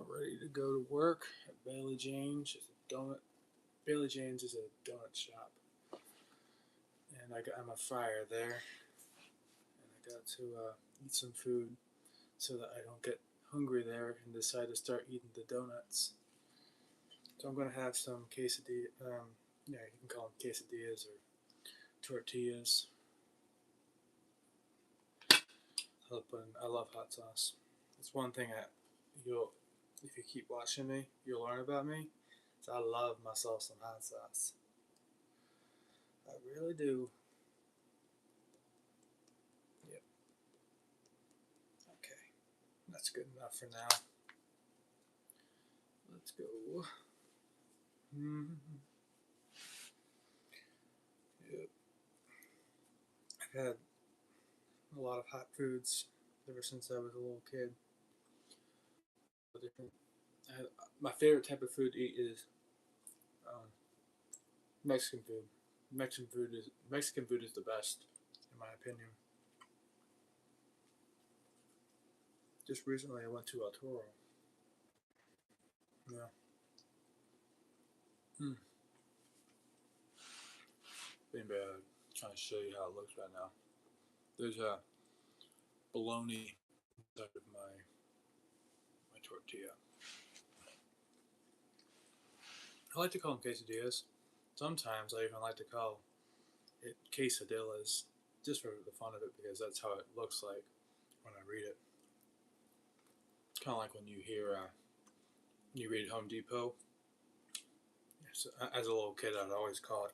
about ready to go to work at Bailey James. It's a donut. Bailey James is a donut shop, and I'm a fryer there, and I got to eat some food so that I don't get hungry there and decide to start eating the donuts. So I'm gonna have some quesadilla. Yeah, you can call them quesadillas or tortillas. I love hot sauce. It's one thing that you'll, if you keep watching me, you'll learn about me. So I love myself some hot sauce. I really do. Yep. Okay. That's good enough for now. Let's go. Mm-hmm. Yep. I've had a lot of hot foods ever since I was a little kid. Different. My favorite type of food to eat is um, Mexican food. Mexican food is the best, in my opinion. Just recently, I went to El Toro. Yeah. Hmm. Maybe I'll kind of show you how it looks right now. There's a bologna inside of my tortilla. I like to call them quesadillas. Sometimes I even like to call it quesadillas, just for the fun of it, because that's how it looks like when I read it. It's kind of like when you hear you read Home Depot. So, as a little kid, I'd always call it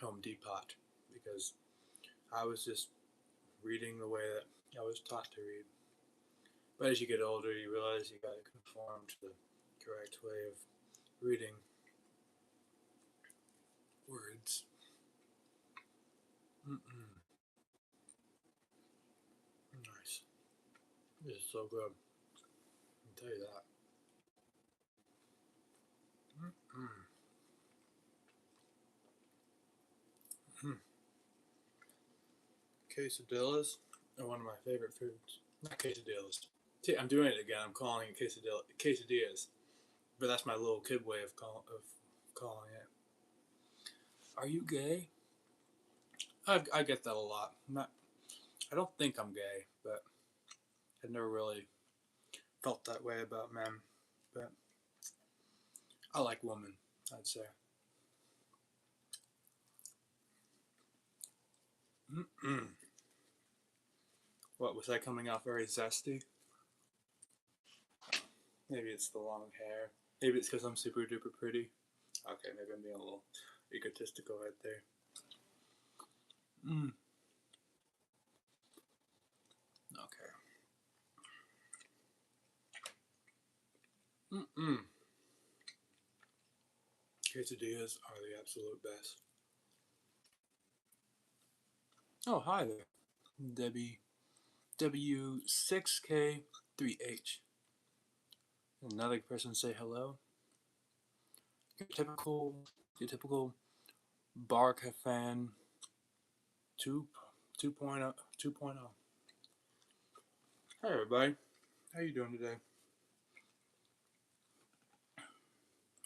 Home Depot because I was just reading the way that I was taught to read. But as you get older, you realize you got to conform to the correct way of reading words. Mm-mm. Nice. This is so good. I can tell you that. Mm-mm. Mm. Quesadillas are one of my favorite foods. Not quesadillas. See, I'm doing it again. I'm calling it quesadillas, but that's my little kid way of calling it. Are you gay? I get that a lot. I don't think I'm gay, but I've never really felt that way about men. But I like women, I'd say. Mm-mm. What, was I coming off very zesty? Maybe it's the long hair. Maybe it's because I'm super duper pretty. Okay, maybe I'm being a little egotistical right there. Mm. Okay. Mm-mm. Quesadillas are the absolute best. Oh, hi there. Debbie W6K3H. Another person say hello. Your typical Bark fan 2 2.0 2.0. Hey everybody. How you doing today?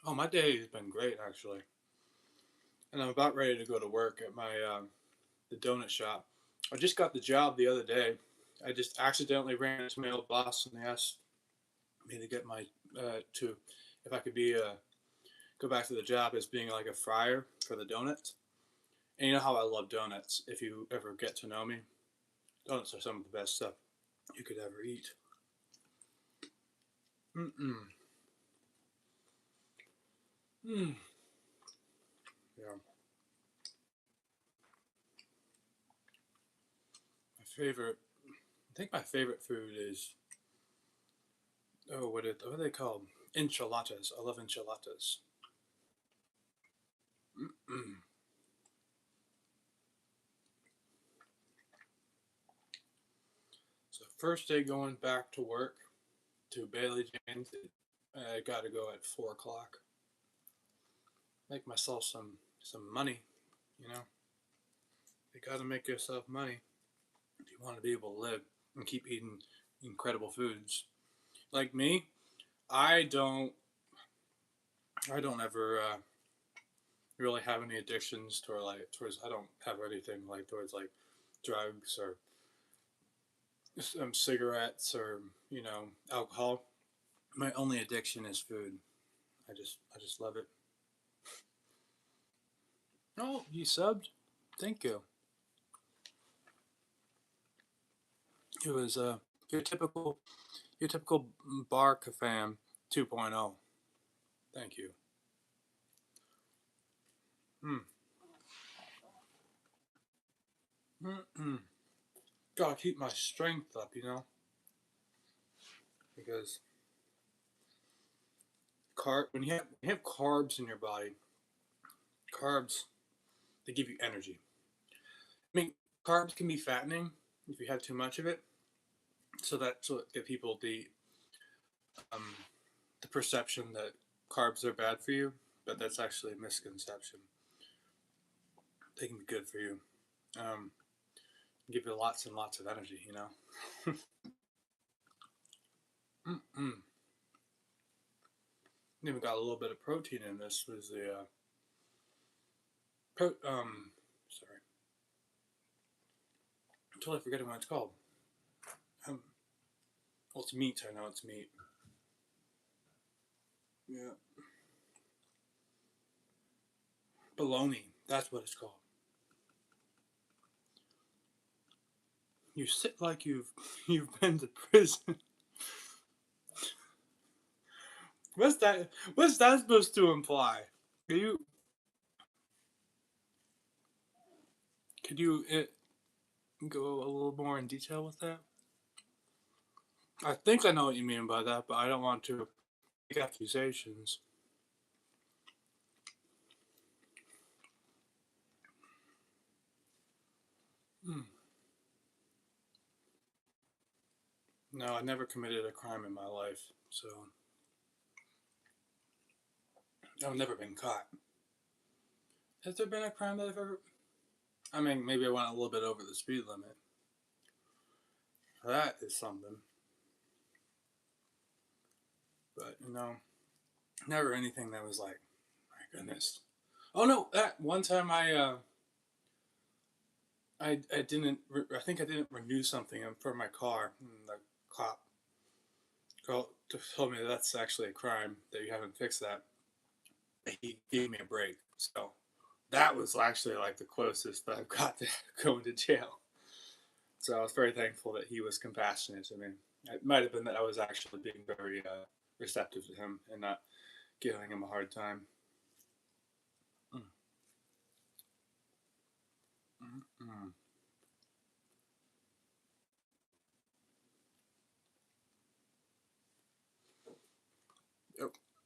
Oh, my day has been great actually. And I'm about ready to go to work at my the donut shop. I just got the job the other day. I just accidentally ran into my old boss and they asked me to get my to if I could be go back to the job as being like a fryer for the donuts. And you know how I love donuts. If you ever get to know me, donuts are some of the best stuff you could ever eat. Mm-mm. Mm. Yeah. My favorite. I think my favorite food is what are they called? Enchiladas. I love enchiladas. Mm-mm. So first day going back to work to Bailey James. I got to go at 4 o'clock. Make myself some money. You know, you got to make yourself money if you want to be able to live and keep eating incredible foods. Like me, I don't. I don't ever really have any addictions to like towards. I don't have anything like towards like drugs or cigarettes or alcohol. My only addiction is food. I just love it. Oh, you subbed? Thank you. It was your typical your typical bar cafam 2.0. Thank you. Mm. Mm-mm. Gotta keep my strength up, because when you have carbs in your body, carbs they give you energy. I mean, carbs can be fattening if you have too much of it, so it give people um, the perception that carbs are bad for you, but that's actually a misconception. They can be good for you. Um, give you lots and lots of energy. Mm-mm. Even got a little bit of protein in this. Was the sorry, I'm totally forgetting what it's called. Um, well, it's meat. I know it's meat. Yeah, bologna. That's what it's called. You sit like you've been to prison. What's that? What's that supposed to imply? Could you could you go a little more in detail with that? I think I know what you mean by that, but I don't want to make accusations. Mm. No, I never committed a crime in my life, so I've never been caught. Has there been a crime that I've ever? I mean, maybe I went a little bit over the speed limit. That is something, but never anything that was like, my goodness. Oh no, that one time I didn't I think I didn't renew something for my car, and the cop told me that's actually a crime that you haven't fixed that. He gave me a break, so that was actually like the closest that I've got to going to jail. So I was very thankful that he was compassionate to me. It might have been that I was actually being very receptive to him and not giving him a hard time. Mm. Mm-mm.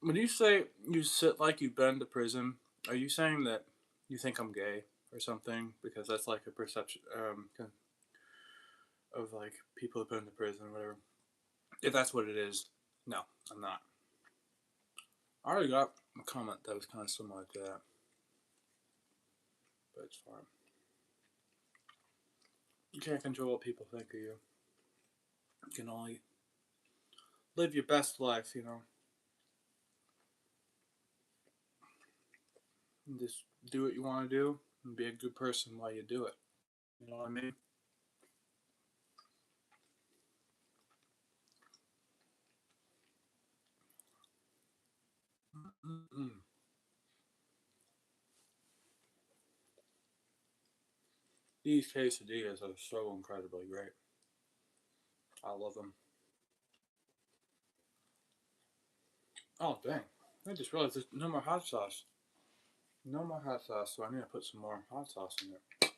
When you say you sit like you've been to prison, are you saying that you think I'm gay or something? Because that's like a perception of like people who've been to prison or whatever. If that's what it is, no, I'm not. I already got a comment that was kind of similar to that, but it's fine. You can't control what people think of you. You can only live your best life. And just do what you want to do and be a good person while you do it. You know what I mean? Mm-mm. These quesadillas are so incredibly great. I love them. Oh, dang. I just realized there's no more hot sauce. No more hot sauce, so I need to put some more hot sauce in there.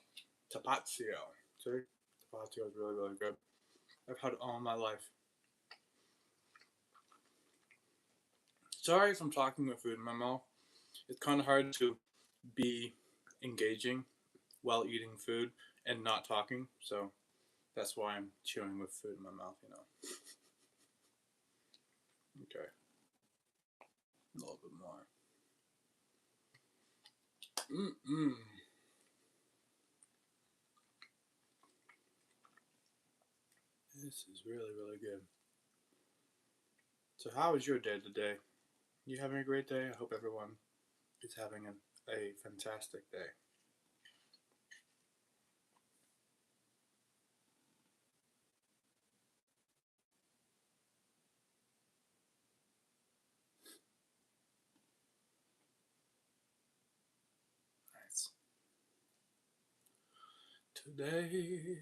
Tapatio. See? Tapatio is really, really good. I've had it all my life. Sorry if I'm talking with food in my mouth. It's kind of hard to be engaging while eating food and not talking, so that's why I'm chewing with food in my mouth. Okay, a little bit more. Mm-mm. This is really, really good. So how was your day today? You having a great day? I hope everyone is having a fantastic day. Nice. Today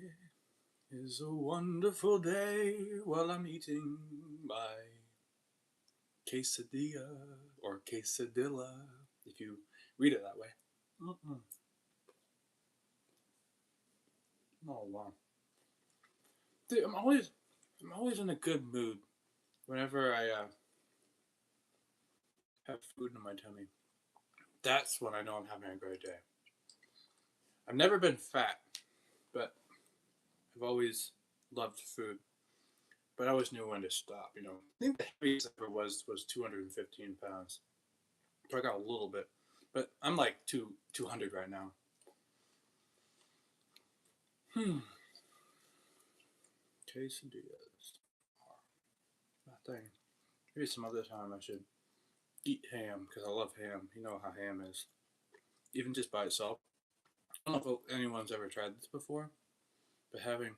is a wonderful day while I'm eating my quesadilla or quesadilla, if you read it that way. Mm-mm. Oh wow! Dude, I'm always in a good mood whenever I have food in my tummy. That's when I know I'm having a great day. I've never been fat, but I've always loved food. But I always knew when to stop. I think the heaviest I ever was 215 pounds. So I got a little bit, but I'm like 200 right now. Hmm. Quesadillas. I think maybe some other time I should eat ham because I love ham. You know how ham is, even just by itself. I don't know if anyone's ever tried this before, but having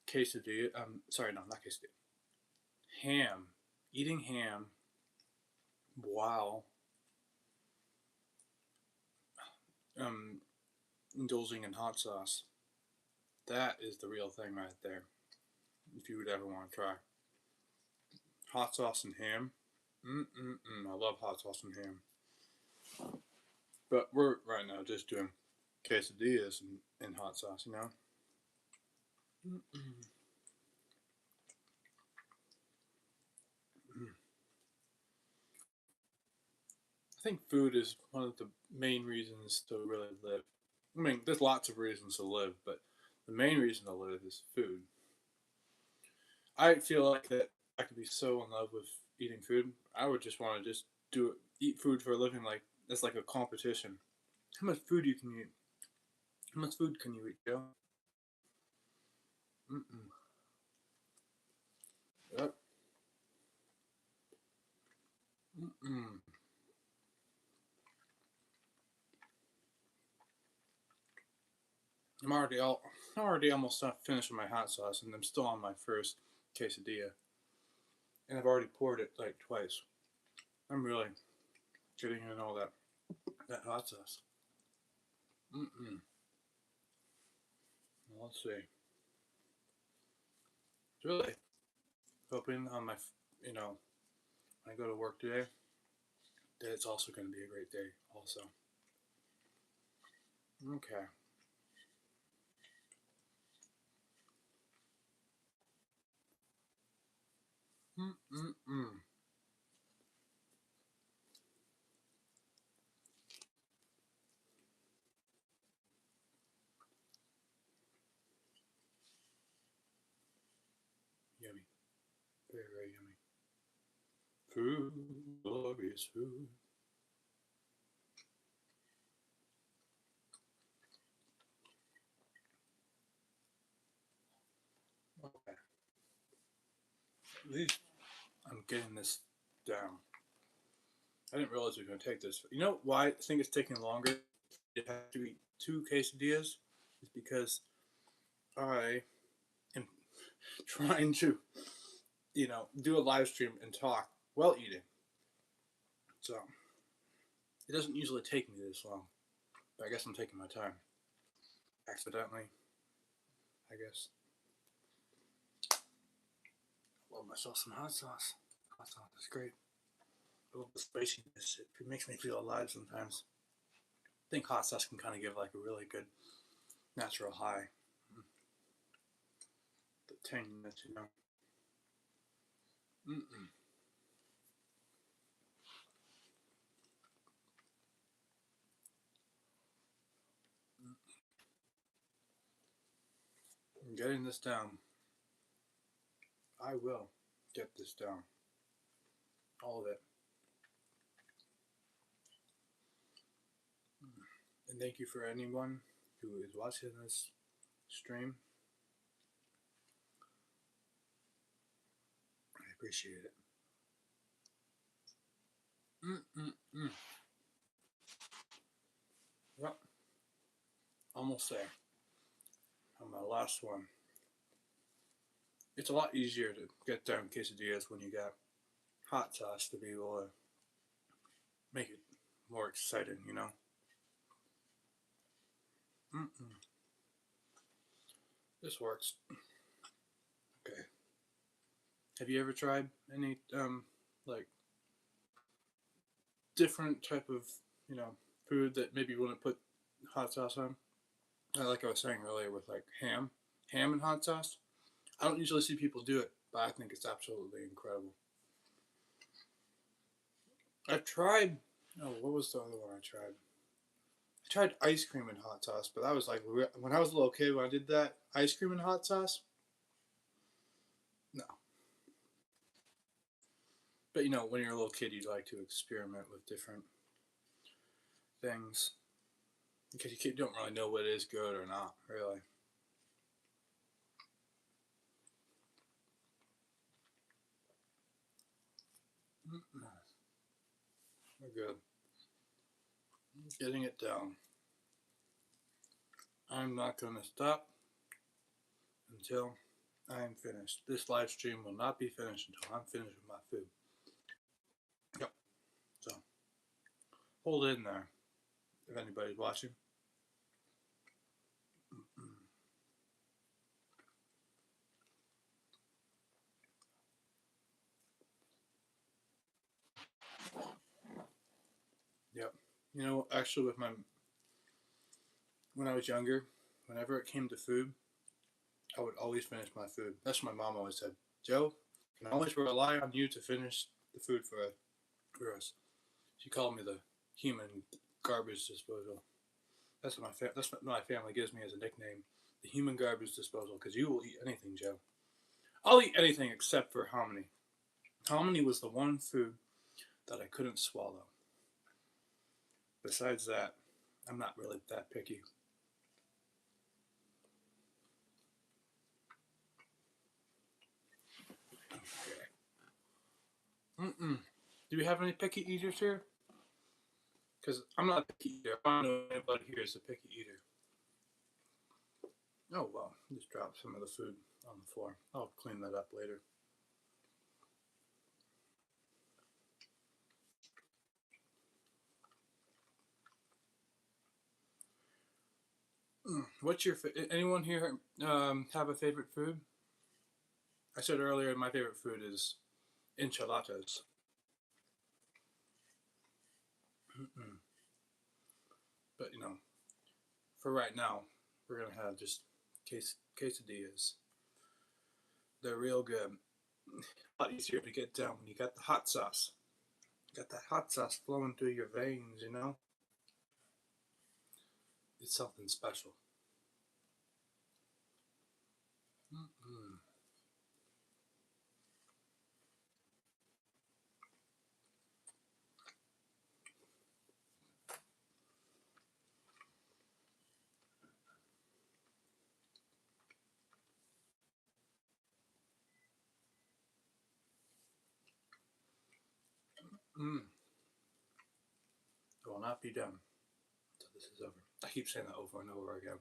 quesadilla. Sorry, no, not quesadilla. Ham. Eating ham while um indulging in hot sauce. That is the real thing right there. If you would ever want to try hot sauce and ham. I love hot sauce and ham. But we're right now just doing quesadillas and hot sauce. Mm-mm. I think food is one of the main reasons to really live. I mean, there's lots of reasons to live, but the main reason to live is food. I feel like that I could be so in love with eating food. I would just want to just do it, eat food for a living. Like it's like a competition. How much food you can eat? How much food can you eat, Joe? Mm-mm. Yep. Mm-mm. I'm already almost finished with my hot sauce, and I'm still on my first quesadilla, and I've already poured it like twice. I'm really getting in all that hot sauce. Mm-mm. Well, let's see. Really hoping on when I go to work today, that it's also going to be a great day. Also, okay. Mm-mm-mm. Yummy, very very yummy. Food, glorious food. Okay, at least I'm getting this down. I didn't realize it was going to take this. You know why I think it's taking longer? You have to eat two quesadillas is because I am trying to, do a live stream and talk while eating. So it doesn't usually take me this long, but I guess I'm taking my time. Accidentally, I guess. Love myself some hot sauce. Hot sauce is great. A little bit of spiciness. It makes me feel alive sometimes. I think hot sauce can kind of give like a really good natural high. The tanginess. Mm-mm. I'm getting this down. I will get this down. All of it. And thank you for anyone who is watching this stream. I appreciate it. Mm-mm-mm. Yep, almost there. On my last one. It's a lot easier to get down quesadillas when you got hot sauce to be able to make it more exciting, you know? Mm-mm. This works. Okay. Have you ever tried any, like, different type of, you know, food that maybe you wouldn't put hot sauce on? Like I was saying earlier with, like, ham and hot sauce. I don't usually see people do it, but I think it's absolutely incredible. I've tried, oh, what was the other one I tried? I tried ice cream and hot sauce, but that was like when I was a little kid. When I did that ice cream and hot sauce, no. But you know, when you're a little kid, you like to experiment with different things because you don't really know what is good or not, really. We're good. Getting it down. I'm not going to stop until I'm finished. This live stream will not be finished until I'm finished with my food. Yep. So hold in there if anybody's watching. Yep. You know, actually, when I was younger, whenever it came to food, I would always finish my food. That's what my mom always said. Joe, can always rely on you to finish the food for us. She called me the human garbage disposal. That's what my family gives me as a nickname, the human garbage disposal, because you will eat anything, Joe. I'll eat anything except for hominy. Hominy was the one food that I couldn't swallow. Besides that, I'm not really that picky. Mm-mm. Do we have any picky eaters here? Because I'm not a picky eater. I don't know anybody here is a picky eater. Oh, well, just drop some of the food on the floor. I'll clean that up later. What's your anyone here have a favorite food? I said earlier my favorite food is enchiladas. But you know, for right now, we're gonna have just quesadillas. They're real good. A lot easier to get down when you got the hot sauce. You got that hot sauce flowing through your veins. You know, it's something special. Mm-mm. Mm. It will not be done until this is over. I keep saying that over and over again.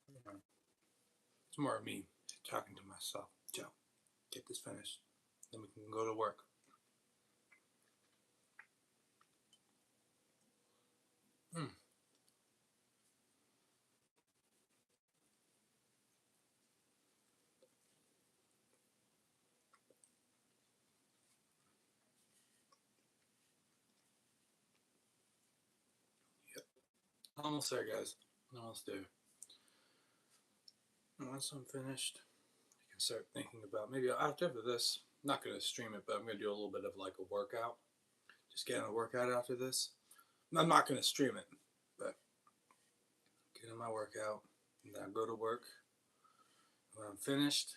You know, it's more of me talking to myself. Joe, get this finished. Then we can go to work. Mm. Yep. Almost there, guys. Almost there. And once I'm finished, I can start thinking about maybe after this. I'm not going to stream it, but I'm going to do a little bit of like a workout. Just getting a workout after this. I'm not going to stream it, but getting my workout. And then I go to work. When I'm finished,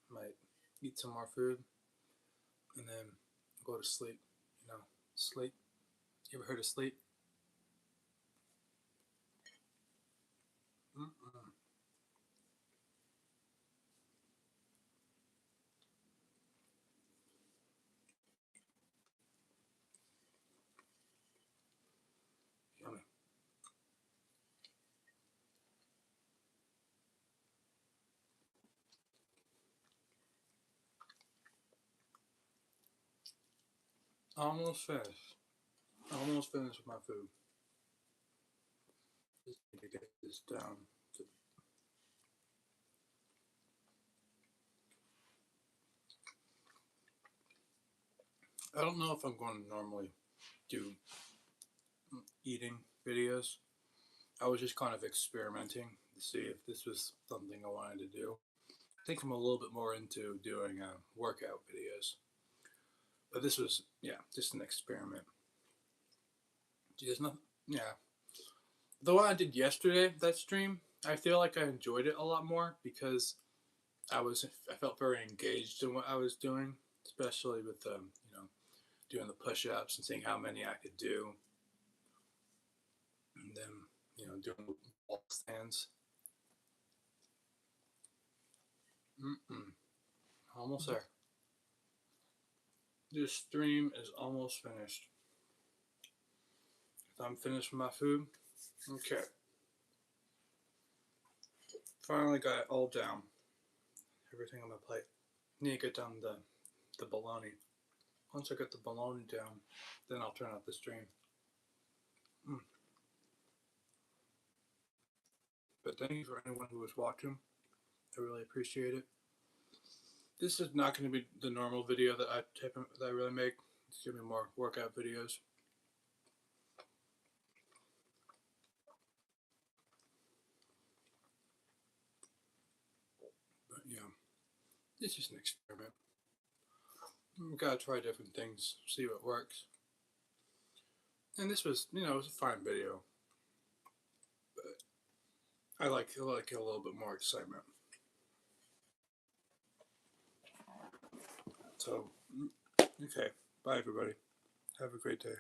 I might eat some more food and then go to sleep. You know, sleep. You ever heard of sleep? Mm-mm. Almost finished. Almost finished with my food. Just need to get this down. I don't know if I'm going to normally do eating videos. I was just kind of experimenting to see if this was something I wanted to do. I think I'm a little bit more into doing workout videos. But this was, yeah, just an experiment. Just nothing, yeah. The one I did yesterday, that stream, I feel like I enjoyed it a lot more because I felt very engaged in what I was doing, especially with doing the push-ups and seeing how many I could do, and then doing the wall stands. Almost there. This stream is almost finished. I'm finished with my food. Okay. Finally got it all down. Everything on my plate. Need to get down the bologna. Once I get the bologna down, then I'll turn off the stream. But thank you for anyone who was watching. I really appreciate it. This is not going to be the normal video that I really make. It's going to be more workout videos. But yeah, it's just an experiment. We gotta try different things, see what works. And this was, it was a fine video, but I like a little bit more excitement. So, okay, bye everybody. Have a great day.